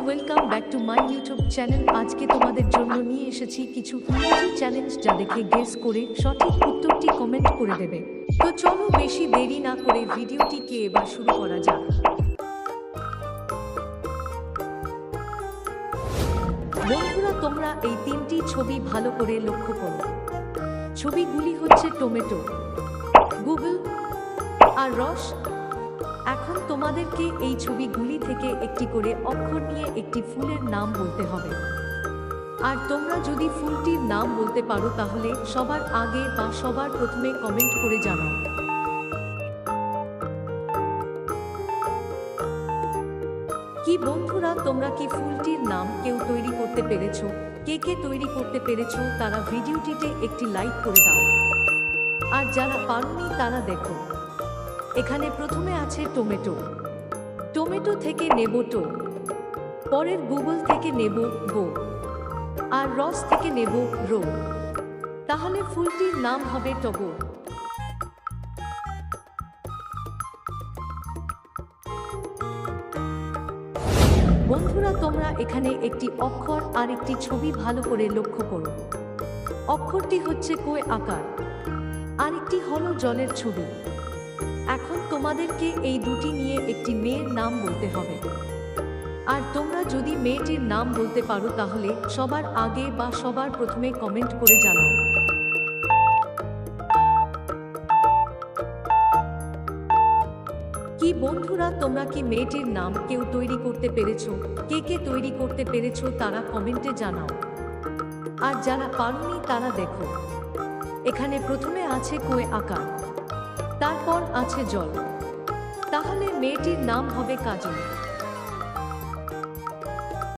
Welcome back to my YouTube channel. আজকে তোমাদের জন্য নিয়ে এসেছি কিছু ইংরেজি চ্যালেঞ্জ, যা দেখে গেস করে সঠিক উত্তরটি কমেন্ট করে দেবে। তো চলো বেশি দেরি না করে ভিডিওটিকে এবার শুরু করা যাক। বন্ধুরা, তোমরা এই তিনটি ছবি ভালো করে লক্ষ্য করো। ছবিগুলি হচ্ছে টমেটো, গুগল আর রস। এখন তোমাদেরকে এই ছবিগুলি থেকে একটি করে অক্ষর নিয়ে একটি ফুলের নাম বলতে হবে। আর তোমরা যদি ফুলটির নাম বলতে পারো তাহলে সবার আগে বা সবার প্রথমে কমেন্ট করে জানাও। কি বন্ধুরা, তোমরা কি ফুলটির নাম কেউ তৈরি করতে পেরেছো? কে কে তৈরি করতে পেরেছো তারা ভিডিওটিতে একটি লাইক করে দাও। আর যারা পারোনি তারা দেখো, এখানে প্রথমে আছে টমেটো, টমেটো থেকে নেব টো, পরের গুগল থেকে নেব গো, আর রস থেকে নেব রো। তাহলে ফুলটির নাম হবে টগর। বন্ধুরা, তোমরা এখানে একটি অক্ষর আর একটি ছবি ভালো করে লক্ষ্য করো। অক্ষরটি হচ্ছে কোয় আকার, আর একটি হলো জলের ছবি। এখন তোমাদেরকে এই দুটি নিয়ে একটি মেয়ের নাম বলতে হবে। আর তোমরা যদি মেয়েটির নাম বলতে পারো তাহলে সবার আগে বা সবার প্রথমে কমেন্ট করে জানাও। কি বন্ধুরা, তোমরা কি মেয়েটির নাম কেউ তৈরি করতে পেরেছো? কে কে তৈরি করতে পেরেছো তারা কমেন্টে জানাও। আর যারা পারোনি তারা দেখো, এখানে প্রথমে আছে কোয় আকার, তারপর আছে জল। তাহলে মেয়েটির নাম হবে কাজল।